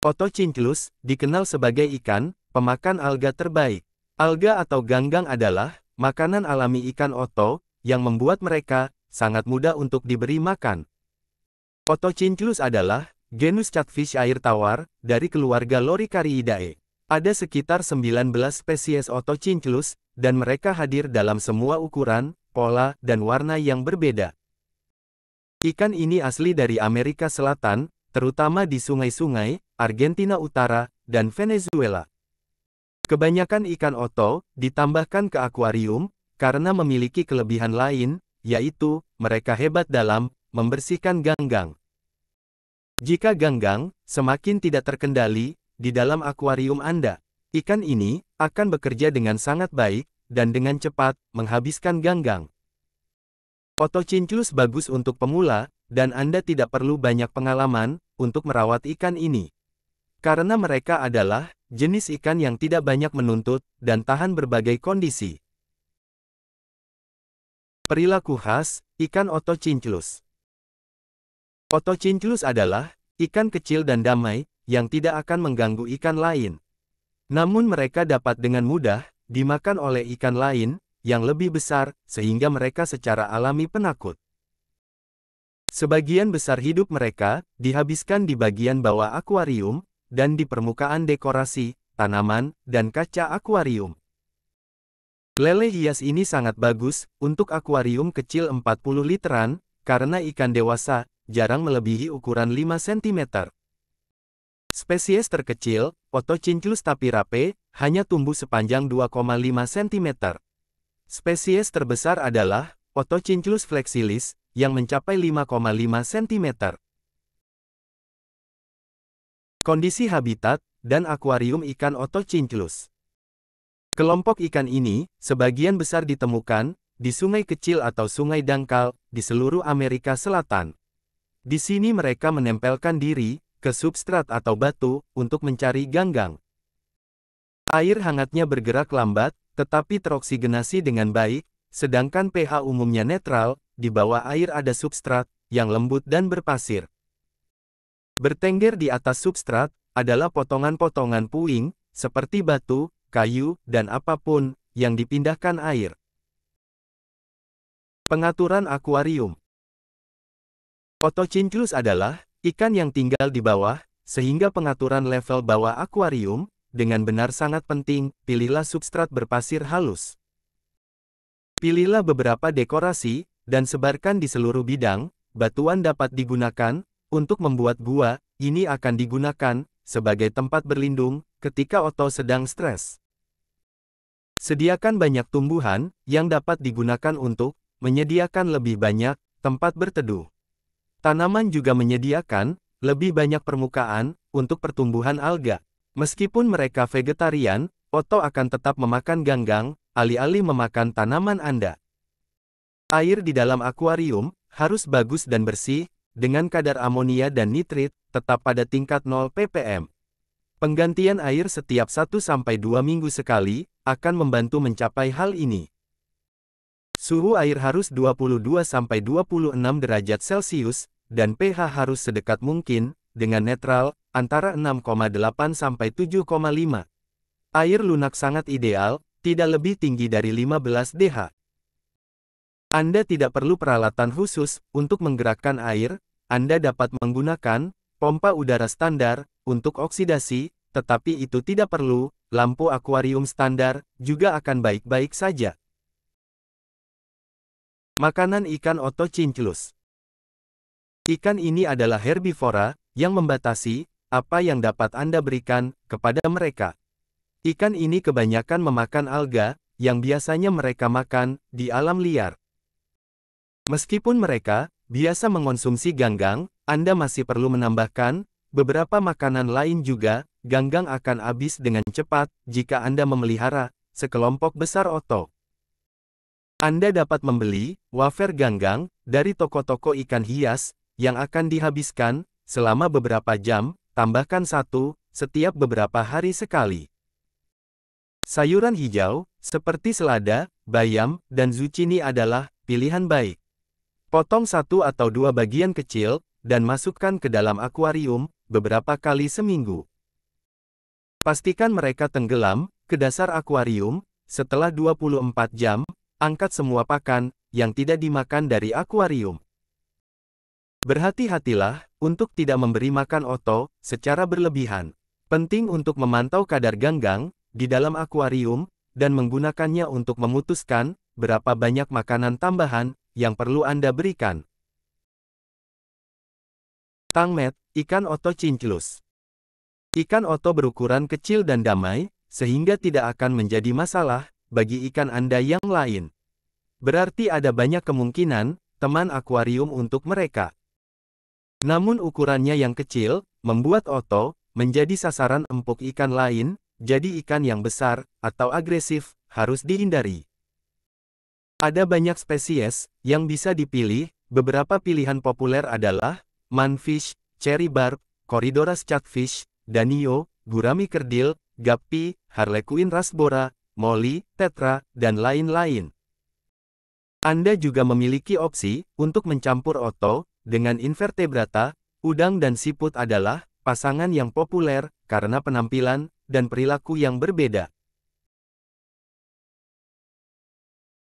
Otocinculus dikenal sebagai ikan pemakan alga terbaik. Alga atau ganggang adalah makanan alami ikan oto yang membuat mereka sangat mudah untuk diberi makan. Otocinculus adalah genus catfish air tawar dari keluarga Loricariidae. Ada sekitar 19 spesies Otocinculus dan mereka hadir dalam semua ukuran, pola, dan warna yang berbeda. Ikan ini asli dari Amerika Selatan, terutama di sungai-sungai, Argentina Utara, dan Venezuela. Kebanyakan ikan oto ditambahkan ke akuarium karena memiliki kelebihan lain, yaitu mereka hebat dalam membersihkan ganggang. Jika ganggang semakin tidak terkendali di dalam akuarium Anda, ikan ini akan bekerja dengan sangat baik dan dengan cepat menghabiskan ganggang. Otocinculus bagus untuk pemula, dan Anda tidak perlu banyak pengalaman untuk merawat ikan ini. Karena mereka adalah jenis ikan yang tidak banyak menuntut dan tahan berbagai kondisi. Perilaku khas ikan Otocinculus. Otocinculus adalah ikan kecil dan damai yang tidak akan mengganggu ikan lain. Namun mereka dapat dengan mudah dimakan oleh ikan lain yang lebih besar sehingga mereka secara alami penakut. Sebagian besar hidup mereka dihabiskan di bagian bawah akuarium dan di permukaan dekorasi, tanaman, dan kaca akuarium. Lele hias ini sangat bagus untuk akuarium kecil 40 literan, karena ikan dewasa jarang melebihi ukuran 5 cm. Spesies terkecil, Otocinculus tapirape, hanya tumbuh sepanjang 2,5 cm. Spesies terbesar adalah Otocinculus flexilis, yang mencapai 5,5 cm. Kondisi habitat dan akuarium ikan Otocinculus. Kelompok ikan ini sebagian besar ditemukan di sungai kecil atau sungai dangkal di seluruh Amerika Selatan. Di sini mereka menempelkan diri ke substrat atau batu untuk mencari ganggang. Air hangatnya bergerak lambat, tetapi teroksigenasi dengan baik, sedangkan pH umumnya netral. Di bawah air ada substrat yang lembut dan berpasir. Bertengger di atas substrat adalah potongan-potongan puing, seperti batu, kayu, dan apapun yang dipindahkan air. Pengaturan akuarium. Otocinculus adalah ikan yang tinggal di bawah, sehingga pengaturan level bawah akuarium dengan benar sangat penting. Pilihlah substrat berpasir halus. Pilihlah beberapa dekorasi dan sebarkan di seluruh bidang. Batuan dapat digunakan untuk membuat gua. Ini akan digunakan sebagai tempat berlindung ketika oto sedang stres. Sediakan banyak tumbuhan yang dapat digunakan untuk menyediakan lebih banyak tempat berteduh. Tanaman juga menyediakan lebih banyak permukaan untuk pertumbuhan alga. Meskipun mereka vegetarian, oto akan tetap memakan ganggang, alih-alih memakan tanaman Anda. Air di dalam akuarium harus bagus dan bersih, dengan kadar amonia dan nitrit tetap pada tingkat 0 ppm. Penggantian air setiap 1-2 minggu sekali akan membantu mencapai hal ini. Suhu air harus 22-26 derajat Celcius, dan pH harus sedekat mungkin dengan netral, antara 6,8-7,5. Air lunak sangat ideal, tidak lebih tinggi dari 15 dH. Anda tidak perlu peralatan khusus untuk menggerakkan air. Anda dapat menggunakan pompa udara standar untuk oksidasi, tetapi itu tidak perlu. Lampu akuarium standar juga akan baik-baik saja. Makanan ikan Otocinculus. Ikan ini adalah herbivora yang membatasi apa yang dapat Anda berikan kepada mereka. Ikan ini kebanyakan memakan alga yang biasanya mereka makan di alam liar. Meskipun mereka biasa mengonsumsi ganggang, Anda masih perlu menambahkan beberapa makanan lain juga. Ganggang akan habis dengan cepat jika Anda memelihara sekelompok besar oto. Anda dapat membeli wafer ganggang dari toko-toko ikan hias yang akan dihabiskan selama beberapa jam. Tambahkan satu setiap beberapa hari sekali. Sayuran hijau seperti selada, bayam, dan zucchini adalah pilihan baik. Potong 1 atau 2 bagian kecil, dan masukkan ke dalam akuarium beberapa kali seminggu. Pastikan mereka tenggelam ke dasar akuarium. Setelah 24 jam, angkat semua pakan yang tidak dimakan dari akuarium. Berhati-hatilah untuk tidak memberi makan oto secara berlebihan. Penting untuk memantau kadar ganggang di dalam akuarium dan menggunakannya untuk memutuskan berapa banyak makanan tambahan yang perlu Anda berikan. Tangmet, ikan oto cinclus. Ikan oto berukuran kecil dan damai, sehingga tidak akan menjadi masalah bagi ikan Anda yang lain. Berarti ada banyak kemungkinan teman akuarium untuk mereka. Namun ukurannya yang kecil membuat oto menjadi sasaran empuk ikan lain, jadi ikan yang besar atau agresif harus dihindari. Ada banyak spesies yang bisa dipilih. Beberapa pilihan populer adalah manfish, cherry barb, Corydoras catfish, danio, gurami kerdil, guppy, harlequin rasbora, molly, tetra, dan lain-lain. Anda juga memiliki opsi untuk mencampur oto dengan invertebrata. Udang dan siput adalah pasangan yang populer karena penampilan dan perilaku yang berbeda.